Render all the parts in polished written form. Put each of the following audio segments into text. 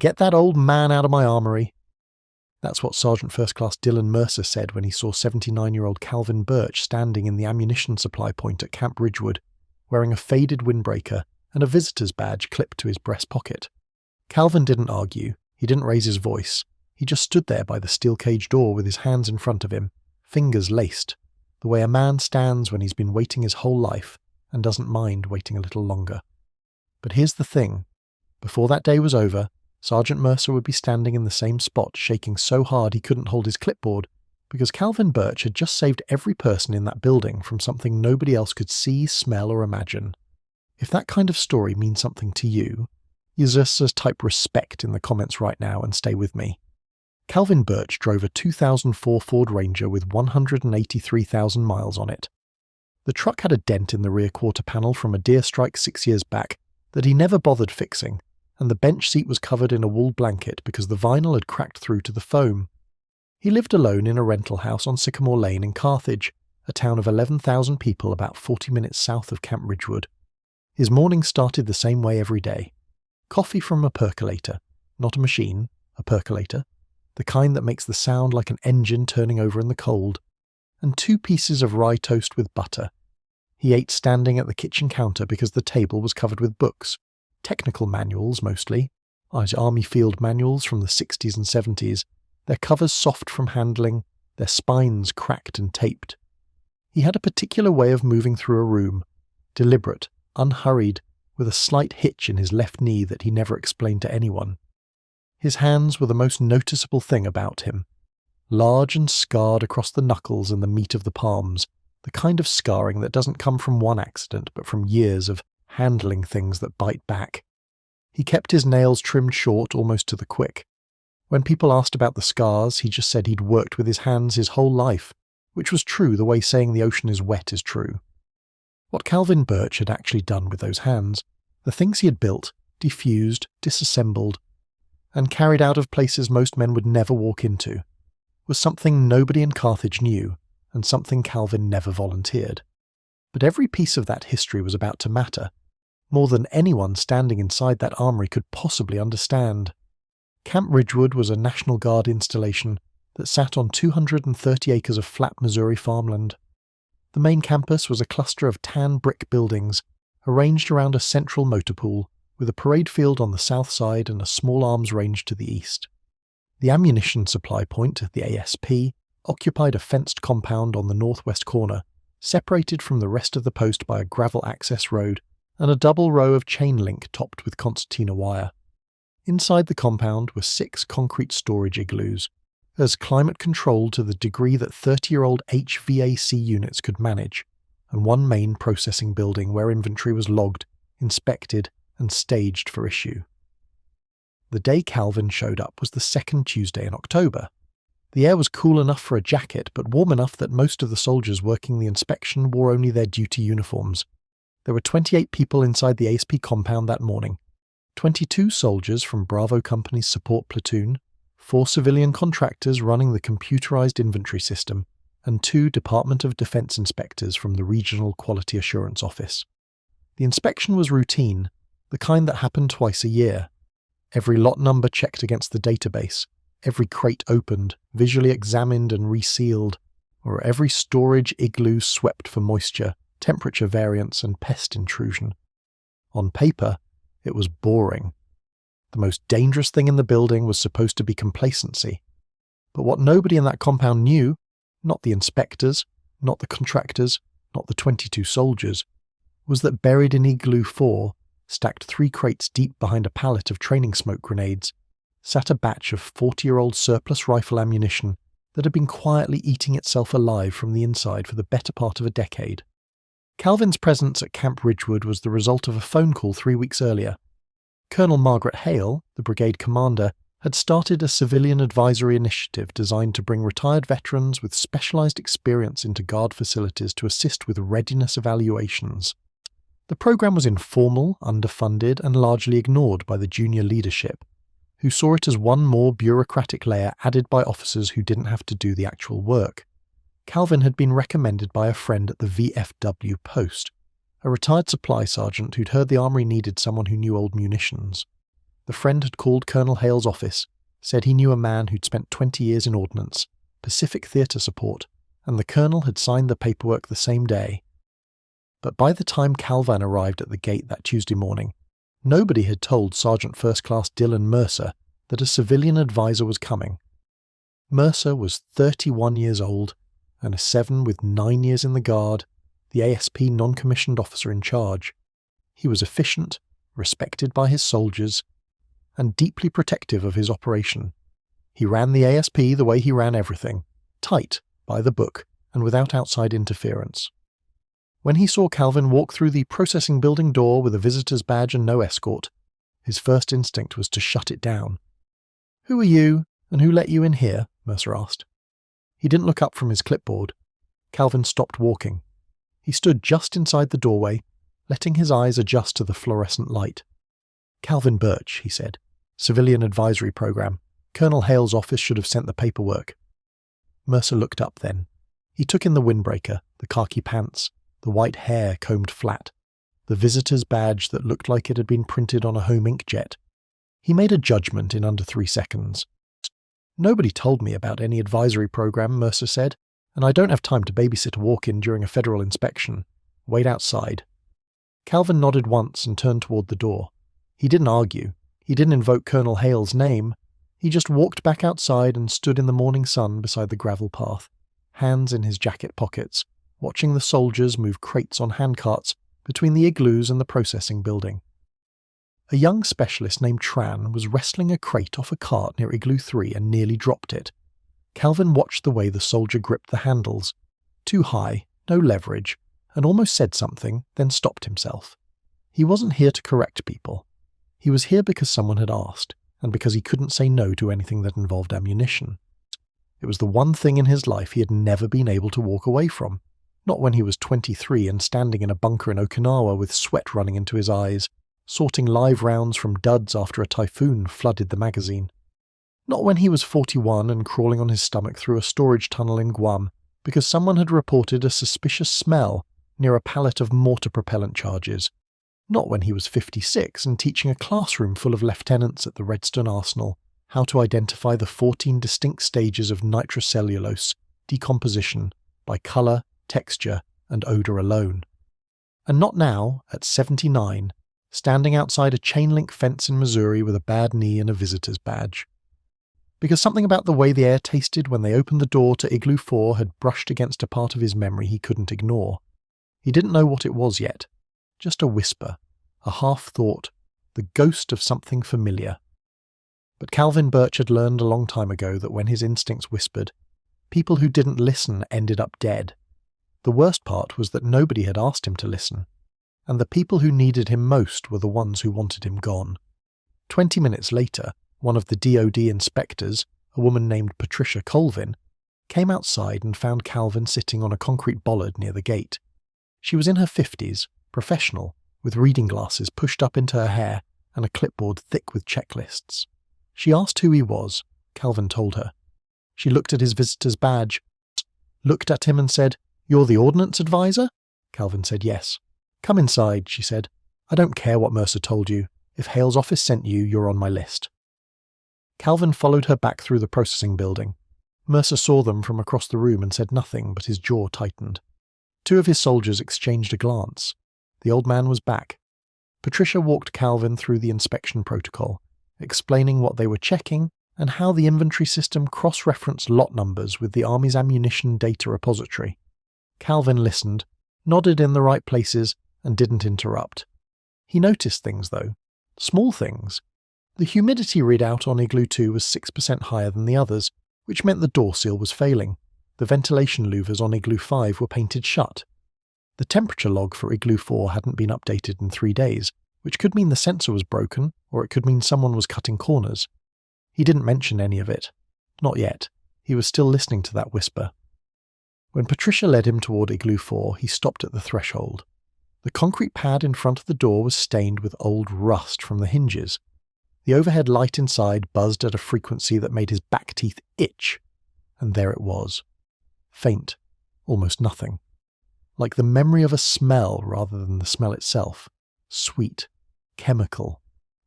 "Get that old man out of my armory." That's what Sergeant First Class Dylan Mercer said when he saw 79-year-old Calvin Birch standing in the ammunition supply point at Camp Ridgewood, wearing a faded windbreaker and a visitor's badge clipped to his breast pocket. Calvin didn't argue, he didn't raise his voice, he just stood there by the steel cage door with his hands in front of him, fingers laced, the way a man stands when he's been waiting his whole life and doesn't mind waiting a little longer. But here's the thing, before that day was over, Sergeant Mercer would be standing in the same spot shaking so hard he couldn't hold his clipboard because Calvin Birch had just saved every person in that building from something nobody else could see, smell or imagine. If that kind of story means something to you, you just type respect in the comments right now and stay with me. Calvin Birch drove a 2004 Ford Ranger with 183,000 miles on it. The truck had a dent in the rear quarter panel from a deer strike 6 years back that he never bothered fixing, and the bench seat was covered in a wool blanket because the vinyl had cracked through to the foam. He lived alone in a rental house on Sycamore Lane in Carthage, a town of 11,000 people about 40 minutes south of Camp Ridgewood. His morning started the same way every day. Coffee from a percolator, not a machine, a percolator, the kind that makes the sound like an engine turning over in the cold, and 2 pieces of rye toast with butter. He ate standing at the kitchen counter because the table was covered with books, technical manuals mostly, Army field manuals from the 60s and 70s, their covers soft from handling, their spines cracked and taped. He had a particular way of moving through a room, deliberate, unhurried, with a slight hitch in his left knee that he never explained to anyone. His hands were the most noticeable thing about him, large and scarred across the knuckles and the meat of the palms, the kind of scarring that doesn't come from one accident but from years of handling things that bite back. He kept his nails trimmed short almost to the quick. When people asked about the scars, he just said he'd worked with his hands his whole life, which was true the way saying the ocean is wet is true. What Calvin Birch had actually done with those hands, the things he had built, defused, disassembled, and carried out of places most men would never walk into, was something nobody in Carthage knew, and something Calvin never volunteered. But every piece of that history was about to matter, more than anyone standing inside that armory could possibly understand. Camp Ridgewood was a National Guard installation that sat on 230 acres of flat Missouri farmland. The main campus was a cluster of tan brick buildings arranged around a central motor pool, with a parade field on the south side and a small arms range to the east. The ammunition supply point, the ASP, occupied a fenced compound on the northwest corner, separated from the rest of the post by a gravel access road and a double row of chain link topped with concertina wire. Inside the compound were 6 concrete storage igloos, as climate-controlled to the degree that 30-year-old HVAC units could manage, and 1 main processing building where inventory was logged, inspected, and staged for issue. The day Calvin showed up was the 2nd Tuesday in October. The air was cool enough for a jacket, but warm enough that most of the soldiers working the inspection wore only their duty uniforms. There were 28 people inside the ASP compound that morning, 22 soldiers from Bravo Company's support platoon, 4 civilian contractors running the computerized inventory system, and 2 Department of Defense inspectors from the Regional Quality Assurance Office. The inspection was routine, the kind that happened twice a year. Every lot number checked against the database, every crate opened, visually examined and resealed, or every storage igloo swept for moisture, temperature variance and pest intrusion. On paper, it was boring. The most dangerous thing in the building was supposed to be complacency. But what nobody in that compound knew, not the inspectors, not the contractors, not the 22 soldiers, was that buried in Igloo 4, stacked 3 crates deep behind a pallet of training smoke grenades, sat a batch of 40-year-old surplus rifle ammunition that had been quietly eating itself alive from the inside for the better part of a decade. Calvin's presence at Camp Ridgewood was the result of a phone call 3 weeks earlier. Colonel Margaret Hale, the brigade commander, had started a civilian advisory initiative designed to bring retired veterans with specialized experience into Guard facilities to assist with readiness evaluations. The program was informal, underfunded, and largely ignored by the junior leadership, who saw it as one more bureaucratic layer added by officers who didn't have to do the actual work. Calvin had been recommended by a friend at the VFW post, a retired supply sergeant who'd heard the Armory needed someone who knew old munitions. The The friend had called Colonel Hale's office, said he knew a man who'd spent 20 years in ordnance, Pacific Theatre support, and the colonel had signed the paperwork the same day. But by the time Calvin arrived at the gate that Tuesday morning, nobody had told Sergeant First Class Dylan Mercer that a civilian advisor was coming. Mercer was 31 years old, and a 7 with 9 years in the Guard, the ASP non-commissioned officer in charge. He was efficient, respected by his soldiers, and deeply protective of his operation. He ran the ASP the way he ran everything, tight, by the book, and without outside interference. When he saw Calvin walk through the processing building door with a visitor's badge and no escort, his first instinct was to shut it down. "Who are you, and who let you in here?" Mercer asked. He didn't look up from his clipboard. Calvin stopped walking. He stood just inside the doorway, letting his eyes adjust to the fluorescent light. "Calvin Birch," he said. "Civilian Advisory Program. Colonel Hale's office should have sent the paperwork." Mercer looked up then. He took in the windbreaker, the khaki pants, the white hair combed flat, the visitor's badge that looked like it had been printed on a home inkjet. He made a judgment in under 3 seconds. "Nobody told me about any advisory program," Mercer said, "and I don't have time to babysit a walk-in during a federal inspection. Wait outside." Calvin nodded once and turned toward the door. He didn't argue. He didn't invoke Colonel Hale's name. He just walked back outside and stood in the morning sun beside the gravel path, hands in his jacket pockets, watching the soldiers move crates on handcarts between the igloos and the processing building. A young specialist named Tran was wrestling a crate off a cart near Igloo 3 and nearly dropped it. Calvin watched the way the soldier gripped the handles. Too high, no leverage, and almost said something, then stopped himself. He wasn't here to correct people. He was here because someone had asked, and because he couldn't say no to anything that involved ammunition. It was the one thing in his life he had never been able to walk away from. Not when he was 23 and standing in a bunker in Okinawa with sweat running into his eyes, sorting live rounds from duds after a typhoon flooded the magazine. Not when he was 41 and crawling on his stomach through a storage tunnel in Guam because someone had reported a suspicious smell near a pallet of mortar propellant charges. Not when he was 56 and teaching a classroom full of lieutenants at the Redstone Arsenal how to identify the 14 distinct stages of nitrocellulose decomposition by colour, texture, and odour alone. And not now, at 79, standing outside a chain-link fence in Missouri with a bad knee and a visitor's badge. Because something about the way the air tasted when they opened the door to Igloo 4 had brushed against a part of his memory he couldn't ignore. He didn't know what it was yet. Just a whisper, a half-thought, the ghost of something familiar. But Calvin Birch had learned a long time ago that when his instincts whispered, people who didn't listen ended up dead. The worst part was that nobody had asked him to listen, and the people who needed him most were the ones who wanted him gone. 20 minutes later, one of the DoD inspectors, a woman named Patricia Colvin, came outside and found Calvin sitting on a concrete bollard near the gate. She was in her 50s, professional, with reading glasses pushed up into her hair and a clipboard thick with checklists. She asked who he was. Calvin told her. She looked at his visitor's badge, looked at him and said, "You're the ordnance advisor?" Calvin said yes. "Come inside," she said. "I don't care what Mercer told you. If Hale's office sent you, you're on my list." Calvin followed her back through the processing building. Mercer saw them from across the room and said nothing, but his jaw tightened. 2 of his soldiers exchanged a glance. The old man was back. Patricia walked Calvin through the inspection protocol, explaining what they were checking and how the inventory system cross-referenced lot numbers with the Army's ammunition data repository. Calvin listened, nodded in the right places, and didn't interrupt. He noticed things, though. Small things. The humidity readout on Igloo 2 was 6% higher than the others, which meant the door seal was failing. The ventilation louvers on Igloo 5 were painted shut. The temperature log for Igloo 4 hadn't been updated in 3 days, which could mean the sensor was broken, or it could mean someone was cutting corners. He didn't mention any of it. Not yet. He was still listening to that whisper. When Patricia led him toward Igloo 4, he stopped at the threshold. The concrete pad in front of the door was stained with old rust from the hinges. The overhead light inside buzzed at a frequency that made his back teeth itch. And there it was. Faint. Almost nothing. Like the memory of a smell rather than the smell itself. Sweet. Chemical.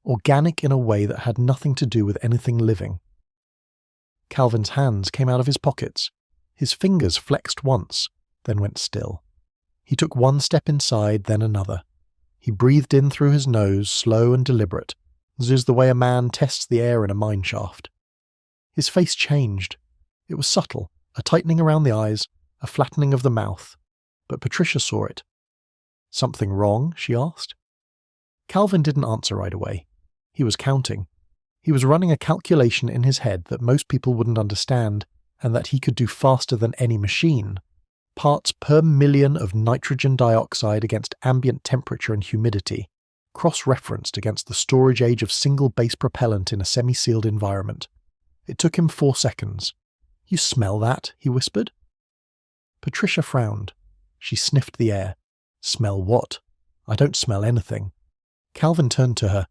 organic in a way that had nothing to do with anything living. Calvin's hands came out of his pockets. His fingers flexed once, then went still. He took one step inside, then another. He breathed in through his nose, slow and deliberate, as is the way a man tests the air in a mine shaft. His face changed. It was subtle, a tightening around the eyes, a flattening of the mouth. But Patricia saw it. "Something wrong?" she asked. Calvin didn't answer right away. He was counting. He was running a calculation in his head that most people wouldn't understand, and that he could do faster than any machine. Parts per million of nitrogen dioxide against ambient temperature and humidity, cross-referenced against the storage age of single-base propellant in a semi-sealed environment. It took him 4 seconds. "You smell that?" he whispered. Patricia frowned. She sniffed the air. "Smell what? I don't smell anything." Calvin turned to her.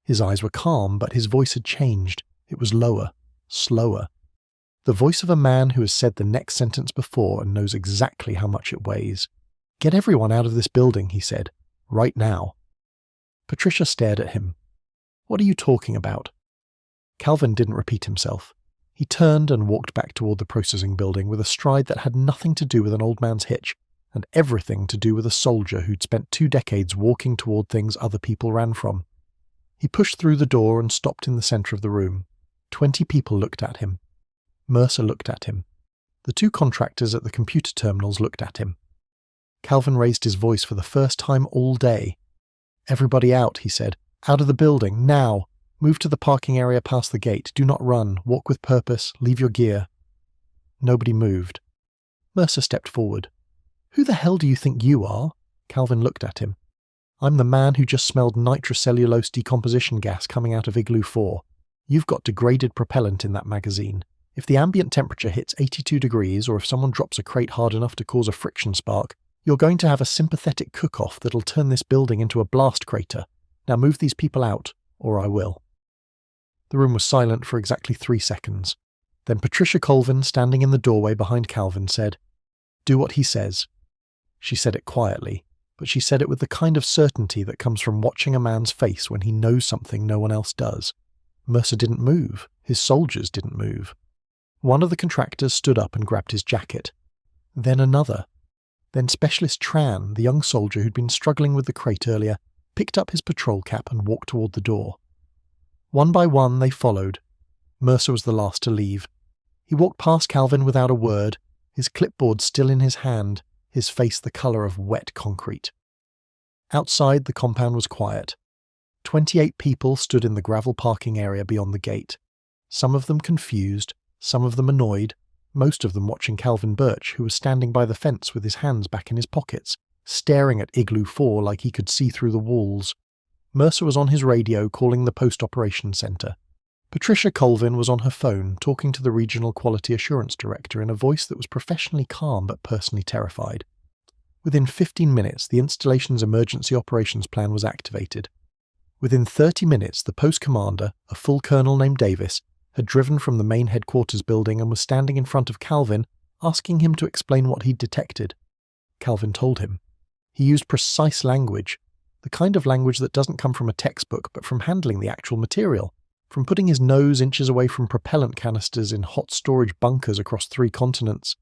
His eyes were calm, but his voice had changed. It was lower, slower. The voice of a man who has said the next sentence before and knows exactly how much it weighs. "Get everyone out of this building," he said. "Right now." Patricia stared at him. "What are you talking about?" Calvin didn't repeat himself. He turned and walked back toward the processing building with a stride that had nothing to do with an old man's hitch, and everything to do with a soldier who'd spent 2 decades walking toward things other people ran from. He pushed through the door and stopped in the center of the room. 20 people looked at him. Mercer looked at him. The 2 contractors at the computer terminals looked at him. Calvin raised his voice for the first time all day. "Everybody out," he said. "Out of the building, now! Move to the parking area past the gate. Do not run. Walk with purpose. Leave your gear." Nobody moved. Mercer stepped forward. "Who the hell do you think you are?" Calvin looked at him. "I'm the man who just smelled nitrocellulose decomposition gas coming out of Igloo 4. You've got degraded propellant in that magazine. If the ambient temperature hits 82 degrees, or if someone drops a crate hard enough to cause a friction spark, you're going to have a sympathetic cookoff that'll turn this building into a blast crater. Now move these people out, or I will." The room was silent for exactly 3 seconds. Then Patricia Colvin, standing in the doorway behind Calvin, said, "Do what he says." She said it quietly, but she said it with the kind of certainty that comes from watching a man's face when he knows something no one else does. Mercer didn't move. His soldiers didn't move. One of the contractors stood up and grabbed his jacket. Then another. Then Specialist Tran, the young soldier who'd been struggling with the crate earlier, picked up his patrol cap and walked toward the door. One by one they followed. Mercer was the last to leave. He walked past Calvin without a word, his clipboard still in his hand, his face the colour of wet concrete. Outside, the compound was quiet. 28 people stood in the gravel parking area beyond the gate. Some of them confused, some of them annoyed, most of them watching Calvin Birch, who was standing by the fence with his hands back in his pockets, staring at Igloo 4 like he could see through the walls. Mercer was on his radio calling the post-operations centre. Patricia Colvin was on her phone talking to the Regional Quality Assurance Director in a voice that was professionally calm but personally terrified. Within 15 minutes, the installation's emergency operations plan was activated. Within 30 minutes, the post commander, a full colonel named Davis, had driven from the main headquarters building and was standing in front of Calvin, asking him to explain what he'd detected. Calvin told him. He used precise language, the kind of language that doesn't come from a textbook but from handling the actual material, from putting his nose inches away from propellant canisters in hot storage bunkers across 3 continents.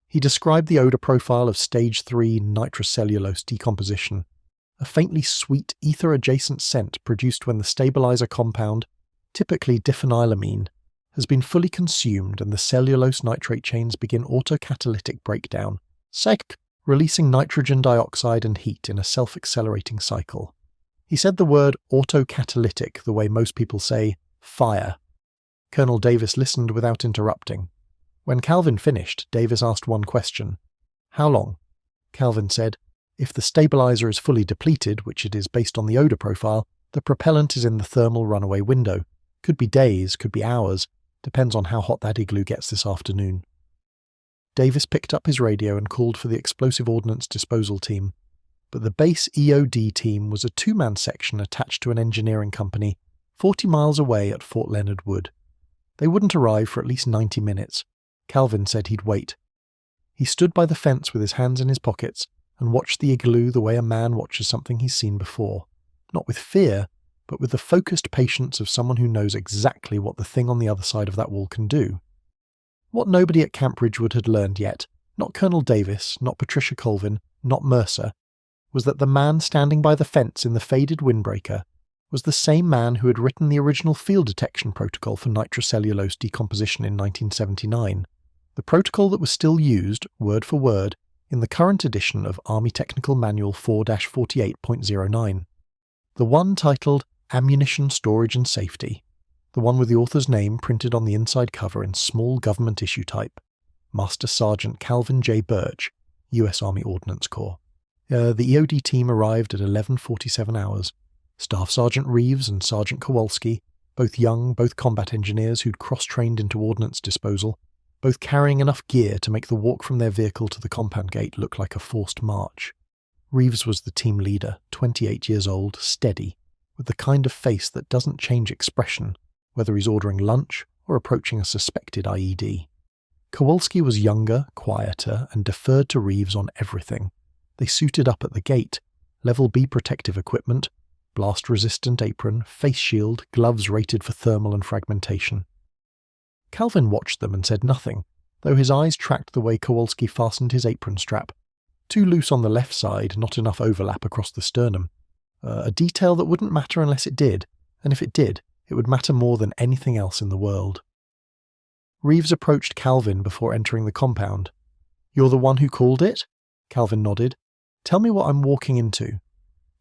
He described the odor profile of stage 3 nitrocellulose decomposition, a faintly sweet ether-adjacent scent produced when the stabilizer compound, typically diphenylamine, has been fully consumed and the cellulose nitrate chains begin autocatalytic breakdown, releasing nitrogen dioxide and heat in a self-accelerating cycle. He said the word autocatalytic the way most people say fire. Colonel Davis listened without interrupting. When Calvin finished, Davis asked one question. "How long?" Calvin said, "If the stabilizer is fully depleted, which it is based on the odor profile, the propellant is in the thermal runaway window. Could be days, could be hours, depends on how hot that igloo gets this afternoon." Davis picked up his radio and called for the explosive ordnance disposal team. But the base EOD team was a 2-man section attached to an engineering company 40 miles away at Fort Leonard Wood. They wouldn't arrive for at least 90 minutes. Calvin said he'd wait. He stood by the fence with his hands in his pockets and watched the igloo the way a man watches something he's seen before. Not with fear, but with the focused patience of someone who knows exactly what the thing on the other side of that wall can do. What nobody at Camp Ridgewood had learned yet, not Colonel Davis, not Patricia Colvin, not Mercer, was that the man standing by the fence in the faded windbreaker was the same man who had written the original field detection protocol for nitrocellulose decomposition in 1979, the protocol that was still used, word for word, in the current edition of Army Technical Manual 4-48.09. The one titled Ammunition Storage and Safety, the one with the author's name printed on the inside cover in small government issue type, Master Sergeant Calvin J. Birch, U.S. Army Ordnance Corps. The EOD team arrived at 11:47 hours. Staff Sergeant Reeves and Sergeant Kowalski, both young, both combat engineers who'd cross-trained into ordnance disposal, both carrying enough gear to make the walk from their vehicle to the compound gate look like a forced march. Reeves was the team leader, 28 years old, steady, with the kind of face that doesn't change expression, whether he's ordering lunch or approaching a suspected IED. Kowalski was younger, quieter, and deferred to Reeves on everything. They suited up at the gate, level B protective equipment, blast-resistant apron, face shield, gloves rated for thermal and fragmentation. Calvin watched them and said nothing, though his eyes tracked the way Kowalski fastened his apron strap. Too loose on the left side, not enough overlap across the sternum. A detail that wouldn't matter unless it did, and if it did, it would matter more than anything else in the world. Reeves approached Calvin before entering the compound. "You're the one who called it?" Calvin nodded. "Tell me what I'm walking into."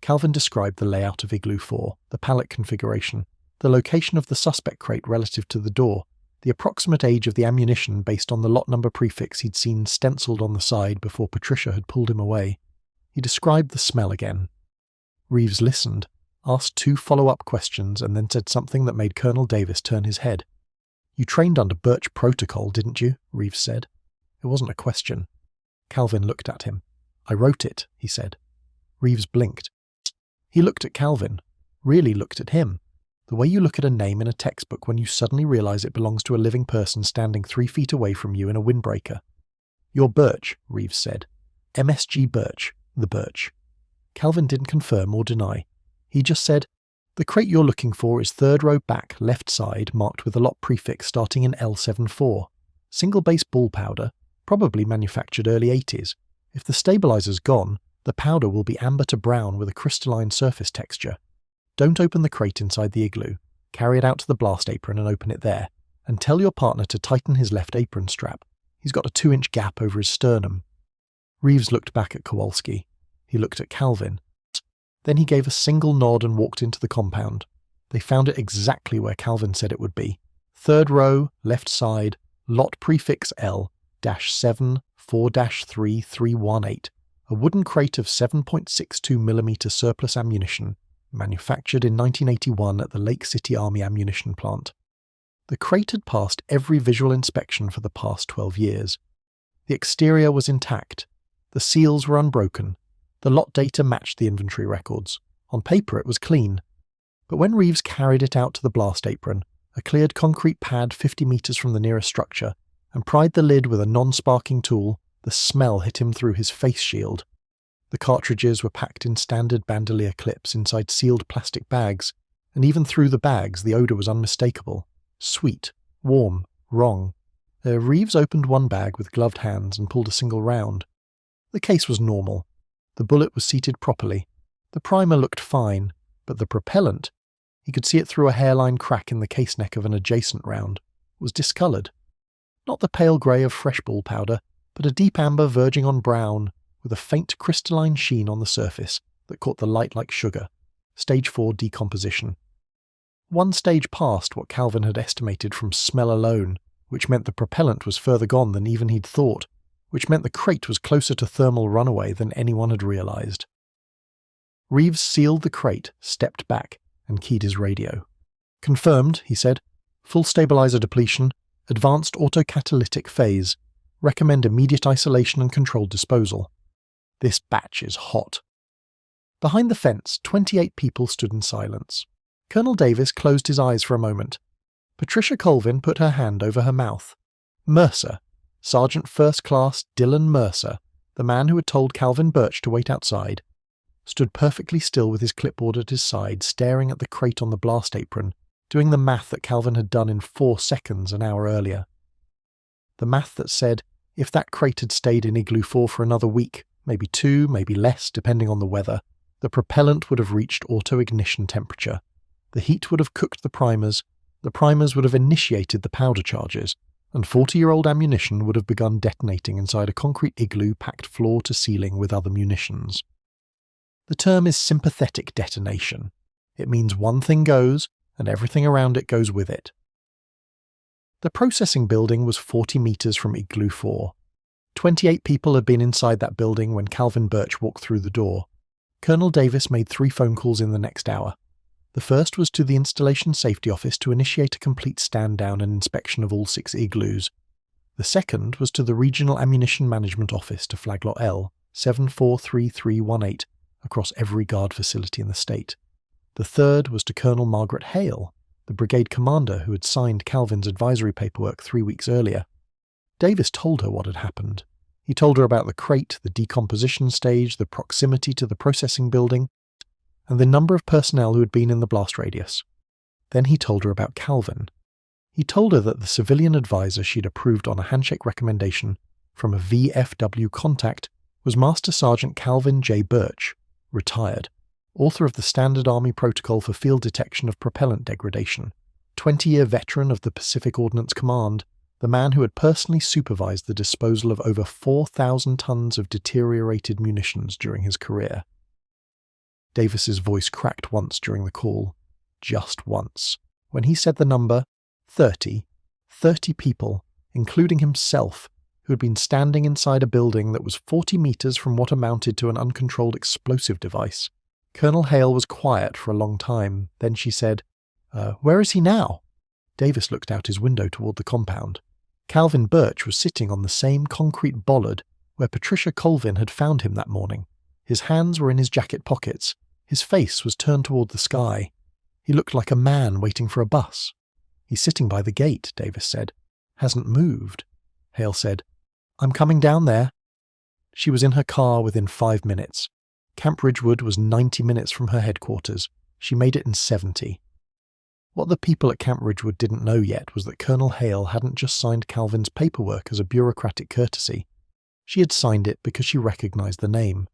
Calvin described the layout of Igloo 4, the pallet configuration, the location of the suspect crate relative to the door, the approximate age of the ammunition based on the lot number prefix he'd seen stenciled on the side before Patricia had pulled him away. He described the smell again. Reeves listened, asked 2 follow-up questions, and then said something that made Colonel Davis turn his head. "You trained under Birch Protocol, didn't you?" Reeves said. It wasn't a question. Calvin looked at him. "I wrote it," he said. Reeves blinked. He looked at Calvin, really looked at him, the way you look at a name in a textbook when you suddenly realize it belongs to a living person standing 3 feet away from you in a windbreaker. "You're Birch," Reeves said. "MSG Birch, the Birch." Calvin didn't confirm or deny. He just said, "The crate you're looking for is 3rd row back, left side, marked with a lot prefix starting in L74. Single-base ball powder, probably manufactured early 80s. If the stabilizer's gone, the powder will be amber to brown with a crystalline surface texture. Don't open the crate inside the igloo. Carry it out to the blast apron and open it there. And tell your partner to tighten his left apron strap. He's got a 2-inch gap over his sternum." Reeves looked back at Kowalski. He looked at Calvin. Then he gave a single nod and walked into the compound. They found it exactly where Calvin said it would be. 3rd row, left side, lot prefix L-7 4-3318. A wooden crate of 7.62mm surplus ammunition, manufactured in 1981 at the Lake City Army Ammunition Plant. The crate had passed every visual inspection for the past 12 years. The exterior was intact. The seals were unbroken. The lot data matched the inventory records. On paper it was clean. But when Reeves carried it out to the blast apron, a cleared concrete pad 50 meters from the nearest structure, and pried the lid with a non-sparking tool, the smell hit him through his face shield. The cartridges were packed in standard bandolier clips inside sealed plastic bags, and even through the bags the odour was unmistakable. Sweet, warm, wrong. Reeves opened one bag with gloved hands and pulled a single round. The case was normal. The bullet was seated properly. The primer looked fine, but the propellant, he could see it through a hairline crack in the case neck of an adjacent round, was discoloured. Not the pale grey of fresh ball powder, but a deep amber verging on brown, with a faint crystalline sheen on the surface that caught the light like sugar. Stage 4 decomposition. One stage past what Calvin had estimated from smell alone, which meant the propellant was further gone than even he'd thought, which meant the crate was closer to thermal runaway than anyone had realised. Reeves sealed the crate, stepped back, and keyed his radio. "Confirmed," he said. "Full stabilizer depletion, advanced autocatalytic phase. Recommend immediate isolation and controlled disposal. This batch is hot." Behind the fence, 28 people stood in silence. Colonel Davis closed his eyes for a moment. Patricia Colvin put her hand over her mouth. Mercer, Sergeant First Class Dylan Mercer, the man who had told Calvin Birch to wait outside, stood perfectly still with his clipboard at his side, staring at the crate on the blast apron, doing the math that Calvin had done in 4 seconds an hour earlier. The math that said, if that crate had stayed in Igloo 4 for another week, maybe 2, maybe less, depending on the weather, the propellant would have reached auto-ignition temperature. The heat would have cooked the primers would have initiated the powder charges, and 40-year-old ammunition would have begun detonating inside a concrete igloo packed floor to ceiling with other munitions. The term is sympathetic detonation. It means one thing goes, and everything around it goes with it. The processing building was 40 metres from Igloo 4. 28 people had been inside that building when Calvin Birch walked through the door. Colonel Davis made 3 phone calls in the next hour. The first was to the Installation Safety Office to initiate a complete stand-down and inspection of all 6 igloos. The second was to the Regional Ammunition Management Office to Flag Lot L, 743318, across every guard facility in the state. The third was to Colonel Margaret Hale, the brigade commander who had signed Calvin's advisory paperwork 3 weeks earlier. Davis told her what had happened. He told her about the crate, the decomposition stage, the proximity to the processing building, and the number of personnel who had been in the blast radius. Then he told her about Calvin. He told her that the civilian advisor she'd approved on a handshake recommendation from a VFW contact was Master Sergeant Calvin J. Birch, retired, author of the Standard Army Protocol for Field Detection of Propellant Degradation, 20-year veteran of the Pacific Ordnance Command, the man who had personally supervised the disposal of over 4,000 tons of deteriorated munitions during his career. Davis's voice cracked once during the call, just once, when he said the number 30 people, including himself, who had been standing inside a building that was 40 metres from what amounted to an uncontrolled explosive device. Colonel Hale was quiet for a long time. Then she said, "Where is he now?" Davis looked out his window toward the compound. Calvin Birch was sitting on the same concrete bollard where Patricia Colvin had found him that morning. His hands were in his jacket pockets. His face was turned toward the sky. He looked like a man waiting for a bus. "He's sitting by the gate," Davis said. "Hasn't moved." Hale said, "I'm coming down there." She was in her car within 5 minutes. Camp Ridgewood was 90 minutes from her headquarters. She made it in 70. What the people at Camp Ridgewood didn't know yet was that Colonel Hale hadn't just signed Calvin's paperwork as a bureaucratic courtesy. She had signed it because she recognised the name.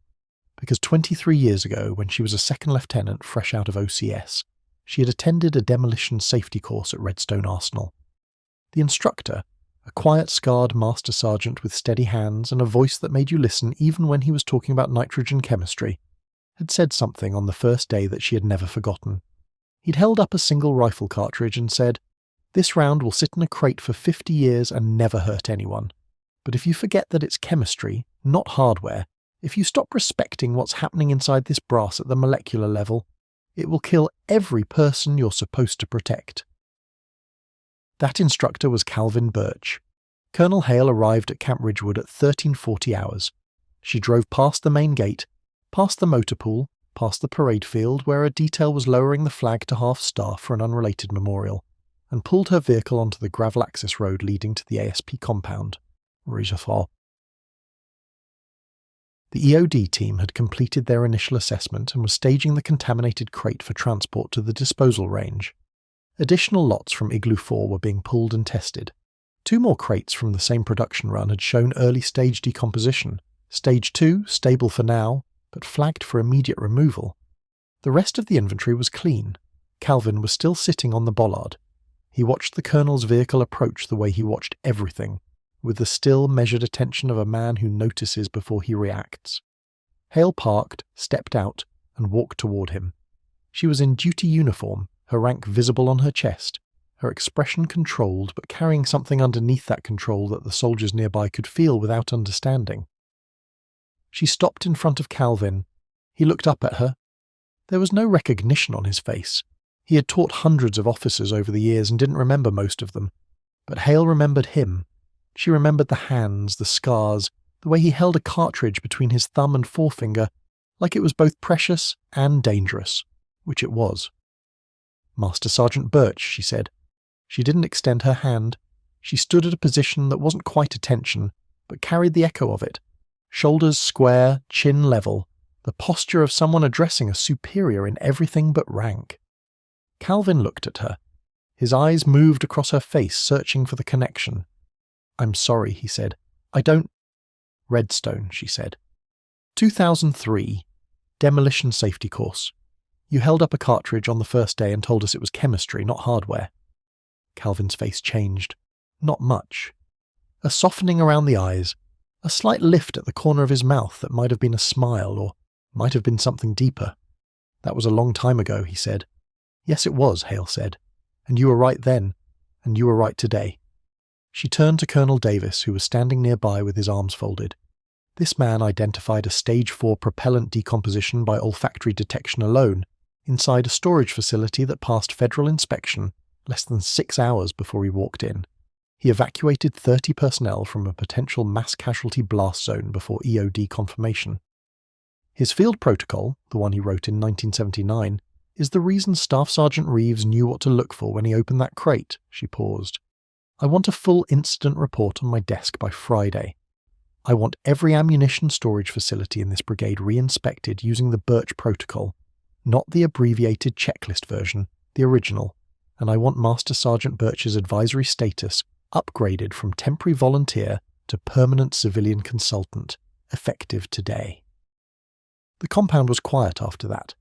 Because 23 years ago, when she was a second lieutenant fresh out of OCS, she had attended a demolition safety course at Redstone Arsenal. The instructor, a quiet, scarred master sergeant with steady hands and a voice that made you listen even when he was talking about nitrogen chemistry, had said something on the first day that she had never forgotten. He'd held up a single rifle cartridge and said, "This round will sit in a crate for 50 years and never hurt anyone. But if you forget that it's chemistry, not hardware, if you stop respecting what's happening inside this brass at the molecular level, it will kill every person you're supposed to protect." That instructor was Calvin Birch. Colonel Hale arrived at Camp Ridgewood at 13:40 hours. She drove past the main gate, past the motor pool, past the parade field where a detail was lowering the flag to half-staff for an unrelated memorial, and pulled her vehicle onto the gravel access road leading to the ASP compound. The EOD team had completed their initial assessment and was staging the contaminated crate for transport to the disposal range. Additional lots from Igloo 4 were being pulled and tested. 2 more crates from the same production run had shown early stage decomposition. Stage 2, stable for now, but flagged for immediate removal. The rest of the inventory was clean. Calvin was still sitting on the bollard. He watched the colonel's vehicle approach the way he watched everything, with the still, measured attention of a man who notices before he reacts. Hale parked, stepped out, and walked toward him. She was in duty uniform, her rank visible on her chest, her expression controlled but carrying something underneath that control that the soldiers nearby could feel without understanding. She stopped in front of Calvin. He looked up at her. There was no recognition on his face. He had taught hundreds of officers over the years and didn't remember most of them. But Hale remembered him. She remembered the hands, the scars, the way he held a cartridge between his thumb and forefinger, like it was both precious and dangerous, which it was. "Master Sergeant Birch," she said. She didn't extend her hand. She stood at a position that wasn't quite attention, but carried the echo of it. Shoulders square, chin level, the posture of someone addressing a superior in everything but rank. Calvin looked at her. His eyes moved across her face, searching for the connection. "I'm sorry," he said. "I don't—" "Redstone," she said. 2003. Demolition safety course. You held up a cartridge on the first day and told us it was chemistry, not hardware." Calvin's face changed. Not much. A softening around the eyes, a slight lift at the corner of his mouth that might have been a smile or might have been something deeper. "That was a long time ago," he said. "Yes, it was," Hale said. "And you were right then, and you were right today." She turned to Colonel Davis, who was standing nearby with his arms folded. This man identified a Stage 4 propellant decomposition by olfactory detection alone inside a storage facility that passed federal inspection less than 6 hours before he walked in. He evacuated 30 personnel from a potential mass casualty blast zone before EOD confirmation. His field protocol, the one he wrote in 1979, is the reason Staff Sergeant Reeves knew what to look for when he opened that crate. She paused. "I want a full incident report on my desk by Friday. I want every ammunition storage facility in this brigade re-inspected using the Birch protocol, not the abbreviated checklist version, the original, and I want Master Sergeant Birch's advisory status upgraded from temporary volunteer to permanent civilian consultant, effective today." The compound was quiet after that.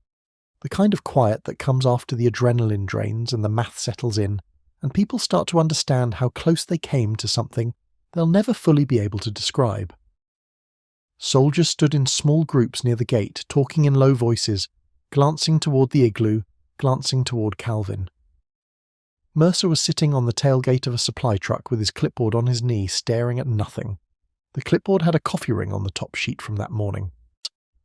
The kind of quiet that comes after the adrenaline drains and the math settles in, and people start to understand how close they came to something they'll never fully be able to describe. Soldiers stood in small groups near the gate, talking in low voices, glancing toward the igloo, glancing toward Calvin. Mercer was sitting on the tailgate of a supply truck with his clipboard on his knee, staring at nothing. The clipboard had a coffee ring on the top sheet from that morning.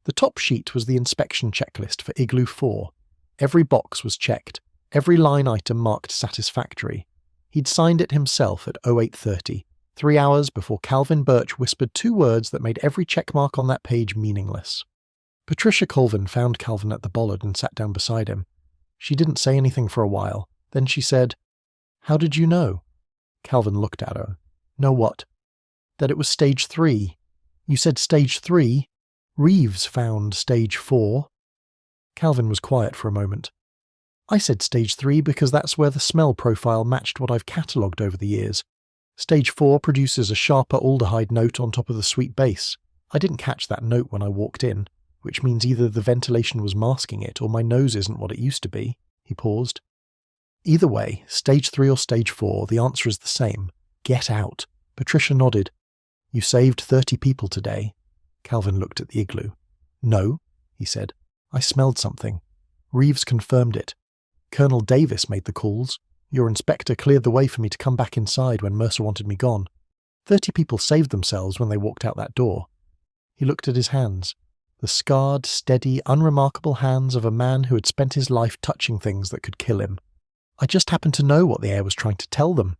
The top sheet was the inspection checklist for Igloo 4. Every box was checked, every line item marked satisfactory. He'd signed it himself at 08:30, 3 hours before Calvin Birch whispered 2 words that made every checkmark on that page meaningless. Patricia Colvin found Calvin at the bollard and sat down beside him. She didn't say anything for a while. Then she said, "How did you know?" Calvin looked at her. "Know what?" "That it was Stage 3. You said Stage 3. Reeves found Stage 4. Calvin was quiet for a moment. "I said Stage 3 because that's where the smell profile matched what I've catalogued over the years. Stage 4 produces a sharper aldehyde note on top of the sweet base. I didn't catch that note when I walked in, which means either the ventilation was masking it or my nose isn't what it used to be." He paused. "Either way, Stage 3 or Stage 4, the answer is the same. Get out." Patricia nodded. "You saved 30 people today." Calvin looked at the igloo. "No," he said. "I smelled something. Reeves confirmed it. Colonel Davis made the calls. Your inspector cleared the way for me to come back inside when Mercer wanted me gone. 30 people saved themselves when they walked out that door." He looked at his hands. The scarred, steady, unremarkable hands of a man who had spent his life touching things that could kill him. "I just happened to know what the air was trying to tell them."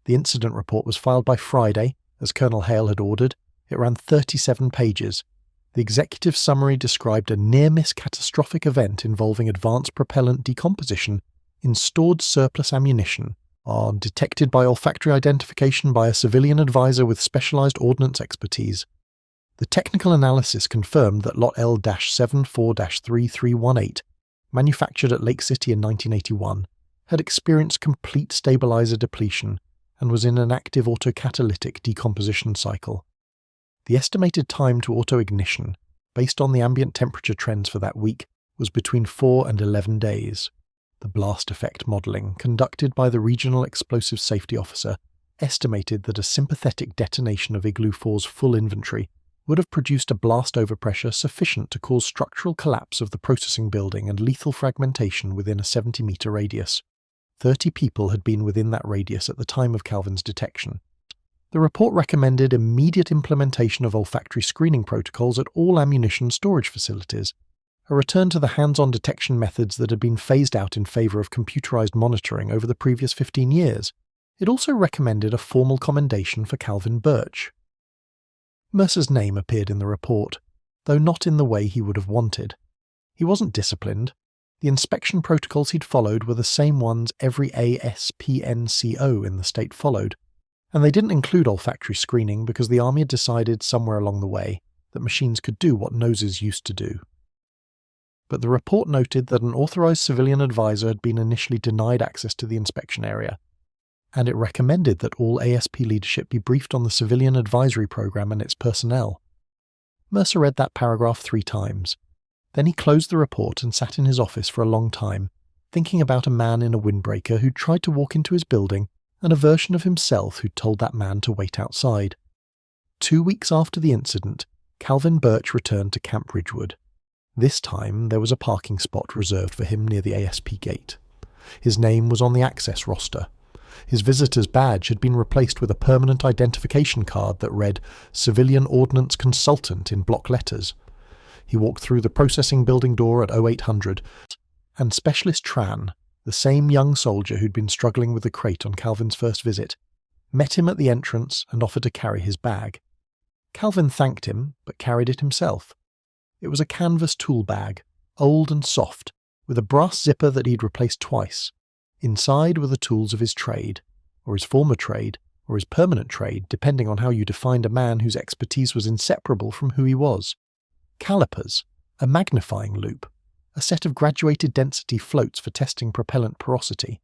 The incident report was filed by Friday, as Colonel Hale had ordered. It ran 37 pages. The executive summary described a near-miss catastrophic event involving advanced propellant decomposition in stored surplus ammunition, detected by olfactory identification by a civilian advisor with specialized ordnance expertise. The technical analysis confirmed that Lot L-74-3318, manufactured at Lake City in 1981, had experienced complete stabilizer depletion and was in an active autocatalytic decomposition cycle. The estimated time to auto-ignition, based on the ambient temperature trends for that week, was between 4 and 11 days. The blast effect modelling, conducted by the Regional Explosive Safety Officer, estimated that a sympathetic detonation of Igloo 4's full inventory would have produced a blast overpressure sufficient to cause structural collapse of the processing building and lethal fragmentation within a 70-metre radius. 30 people had been within that radius at the time of Calvin's detection. The report recommended immediate implementation of olfactory screening protocols at all ammunition storage facilities, a return to the hands-on detection methods that had been phased out in favour of computerised monitoring over the previous 15 years. It also recommended a formal commendation for Calvin Birch. Mercer's name appeared in the report, though not in the way he would have wanted. He wasn't disciplined. The inspection protocols he'd followed were the same ones every ASPNCO in the state followed, and they didn't include olfactory screening because the Army had decided somewhere along the way that machines could do what noses used to do. but the report noted that an authorized civilian advisor had been initially denied access to the inspection area, and it recommended that all ASP leadership be briefed on the civilian advisory program and its personnel. Mercer read that paragraph 3 times. Then he closed the report and sat in his office for a long time, thinking about a man in a windbreaker who'd tried to walk into his building and a version of himself who'd told that man to wait outside. 2 weeks after the incident, Calvin Birch returned to Camp Ridgewood. This time there was a parking spot reserved for him near the ASP gate. His name was on the access roster. His visitor's badge had been replaced with a permanent identification card that read Civilian Ordnance Consultant in block letters. He walked through the processing building door at 0800, and Specialist Tran, the same young soldier who'd been struggling with the crate on Calvin's first visit, met him at the entrance and offered to carry his bag. Calvin thanked him, but carried it himself. It was a canvas tool bag, old and soft, with a brass zipper that he'd replaced twice. Inside were the tools of his trade, or his former trade, or his permanent trade, depending on how you defined a man whose expertise was inseparable from who he was. Calipers, a magnifying loupe, a set of graduated density floats for testing propellant porosity,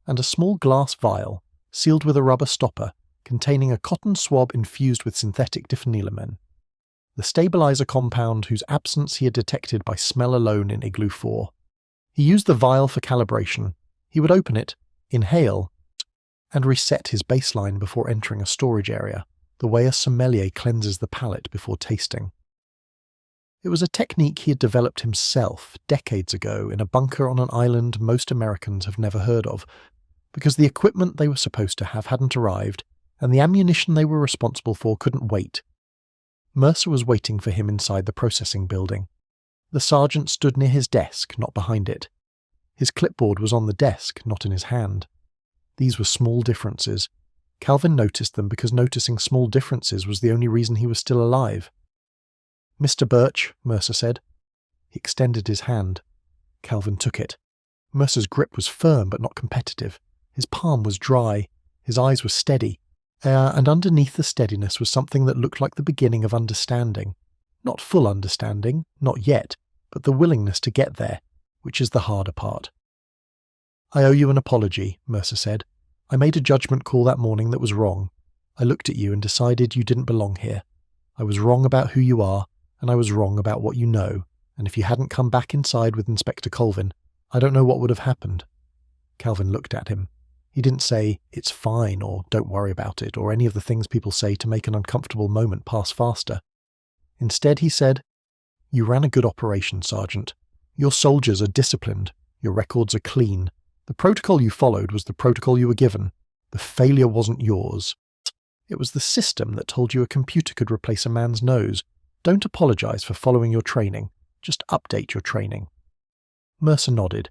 and a small glass vial, sealed with a rubber stopper, containing a cotton swab infused with synthetic diphenylamine, the stabilizer compound whose absence he had detected by smell alone in Igloo 4. He used the vial for calibration. He would open it, inhale, and reset his baseline before entering a storage area, the way a sommelier cleanses the palate before tasting. It was a technique he had developed himself decades ago in a bunker on an island most Americans have never heard of, because the equipment they were supposed to have hadn't arrived, and the ammunition they were responsible for couldn't wait. Mercer was waiting for him inside the processing building. The sergeant stood near his desk, not behind it. His clipboard was on the desk, not in his hand. These were small differences. Calvin noticed them because noticing small differences was the only reason he was still alive. "Mr. Birch," Mercer said. He extended his hand. Calvin took it. Mercer's grip was firm but not competitive. His palm was dry. His eyes were steady. And underneath the steadiness was something that looked like the beginning of understanding. Not full understanding, not yet, but the willingness to get there, which is the harder part. "I owe you an apology," Mercer said. "I made a judgment call that morning that was wrong. I looked at you and decided you didn't belong here. I was wrong about who you are, and I was wrong about what you know, and if you hadn't come back inside with Inspector Colvin, I don't know what would have happened." Calvin looked at him. He didn't say, "It's fine," or "Don't worry about it," or any of the things people say to make an uncomfortable moment pass faster. Instead he said, "You ran a good operation, Sergeant. Your soldiers are disciplined. Your records are clean. The protocol you followed was the protocol you were given. The failure wasn't yours. It was the system that told you a computer could replace a man's nose. Don't apologize for following your training. Just update your training." Mercer nodded.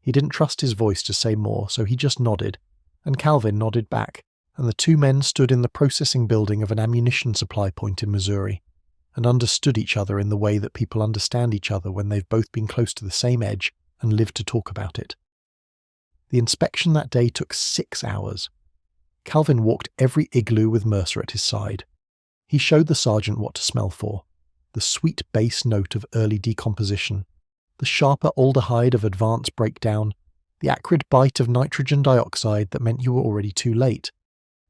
He didn't trust his voice to say more, so he just nodded, and Calvin nodded back, and the two men stood in the processing building of an ammunition supply point in Missouri, and understood each other in the way that people understand each other when they've both been close to the same edge and lived to talk about it. The inspection that day took 6 hours. Calvin walked every igloo with Mercer at his side. He showed the sergeant what to smell for: the sweet bass note of early decomposition, the sharper aldehyde of advanced breakdown, the acrid bite of nitrogen dioxide that meant you were already too late.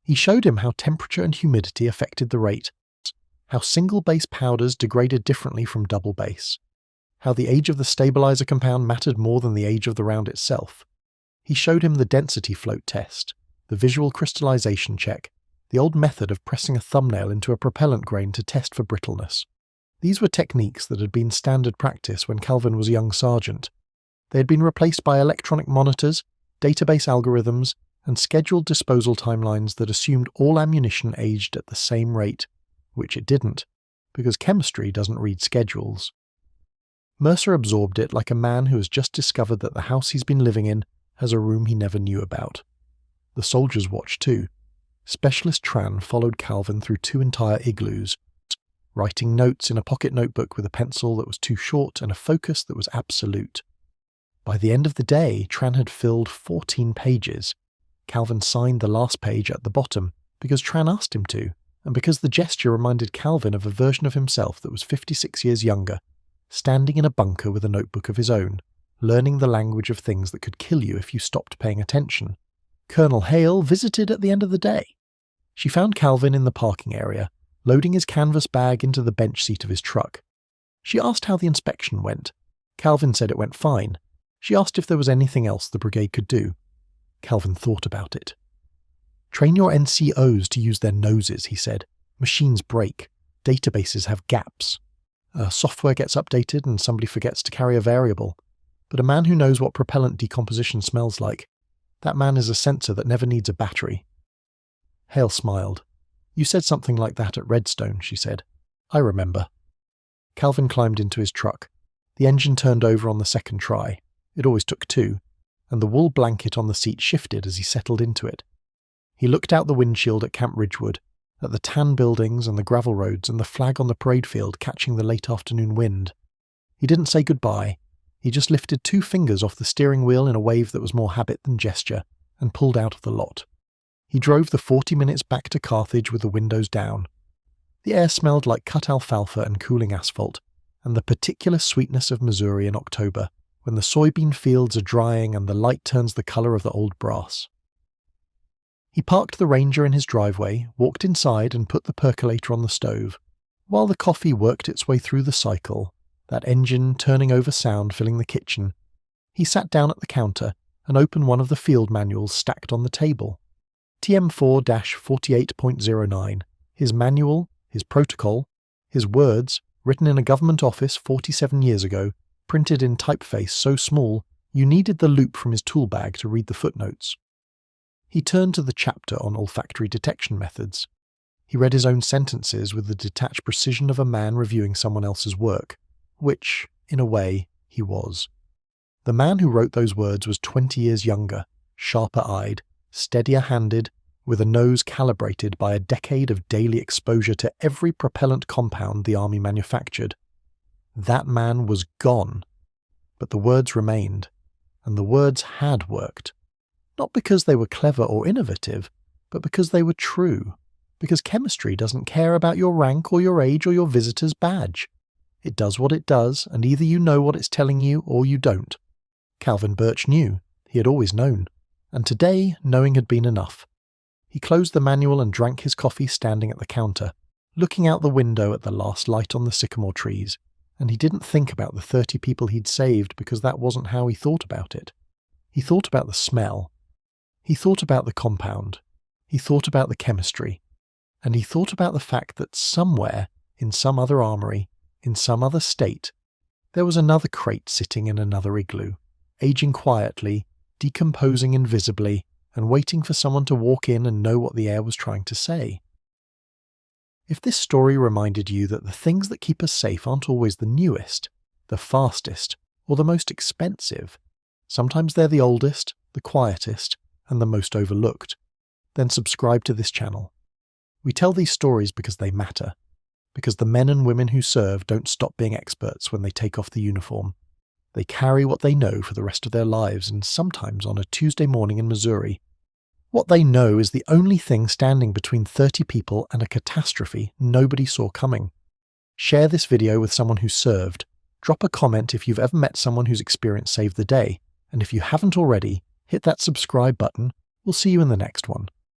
He showed him how temperature and humidity affected the rate, how single-base powders degraded differently from double-base, how the age of the stabilizer compound mattered more than the age of the round itself. He showed him the density float test, the visual crystallization check, the old method of pressing a thumbnail into a propellant grain to test for brittleness. These were techniques that had been standard practice when Calvin was a young sergeant. They had been replaced by electronic monitors, database algorithms, and scheduled disposal timelines that assumed all ammunition aged at the same rate, which it didn't, because chemistry doesn't read schedules. Mercer absorbed it like a man who has just discovered that the house he's been living in has a room he never knew about. The soldiers watched too. Specialist Tran followed Calvin through 2 entire igloos, writing notes in a pocket notebook with a pencil that was too short and a focus that was absolute. By the end of the day, Tran had filled 14 pages. Calvin signed the last page at the bottom because Tran asked him to, and because the gesture reminded Calvin of a version of himself that was 56 years younger, standing in a bunker with a notebook of his own, learning the language of things that could kill you if you stopped paying attention. Colonel Hale visited at the end of the day. She found Calvin in the parking area, loading his canvas bag into the bench seat of his truck. She asked how the inspection went. Calvin said it went fine. She asked if there was anything else the brigade could do. Calvin thought about it. "Train your NCOs to use their noses," he said. "Machines break. Databases have gaps. Software gets updated and somebody forgets to carry a variable. But a man who knows what propellant decomposition smells like, that man is a sensor that never needs a battery." Hale smiled. "You said something like that at Redstone," she said. "I remember." Calvin climbed into his truck. The engine turned over on the second try. It always took two, and the wool blanket on the seat shifted as he settled into it. He looked out the windshield at Camp Ridgewood, at the tan buildings and the gravel roads and the flag on the parade field catching the late afternoon wind. He didn't say goodbye. He just lifted 2 fingers off the steering wheel in a wave that was more habit than gesture, and pulled out of the lot. He drove the 40 minutes back to Carthage with the windows down. The air smelled like cut alfalfa and cooling asphalt, and the particular sweetness of Missouri in October, when the soybean fields are drying and the light turns the colour of the old brass. He parked the Ranger in his driveway, walked inside and put the percolator on the stove. While the coffee worked its way through the cycle, that engine turning over sound filling the kitchen, he sat down at the counter and opened one of the field manuals stacked on the table. TM4-48.09, his manual, his protocol, his words, written in a government office 47 years ago, printed in typeface so small you needed the loop from his tool bag to read the footnotes. He turned to the chapter on olfactory detection methods. He read his own sentences with the detached precision of a man reviewing someone else's work, which, in a way, he was. The man who wrote those words was 20 years younger, sharper-eyed, steadier-handed, with a nose calibrated by a decade of daily exposure to every propellant compound the army manufactured. That man was gone, but the words remained, and the words had worked. Not because they were clever or innovative, but because they were true, because chemistry doesn't care about your rank or your age or your visitor's badge. It does what it does, and either you know what it's telling you or you don't. Calvin Birch knew. He had always known. And today, knowing had been enough. He closed the manual and drank his coffee standing at the counter, looking out the window at the last light on the sycamore trees, and he didn't think about the 30 people he'd saved because that wasn't how he thought about it. He thought about the smell. He thought about the compound. He thought about the chemistry. And he thought about the fact that somewhere, in some other armory, in some other state, there was another crate sitting in another igloo, aging quietly, decomposing invisibly, and waiting for someone to walk in and know what the air was trying to say. If this story reminded you that the things that keep us safe aren't always the newest, the fastest, or the most expensive, sometimes they're the oldest, the quietest, and the most overlooked, then subscribe to this channel. We tell these stories because they matter, because the men and women who serve don't stop being experts when they take off the uniform. They carry what they know for the rest of their lives, and sometimes on a Tuesday morning in Missouri. What they know is the only thing standing between 30 people and a catastrophe nobody saw coming. Share this video with someone who served. Drop a comment if you've ever met someone whose experience saved the day, and if you haven't already, hit that subscribe button. We'll see you in the next one.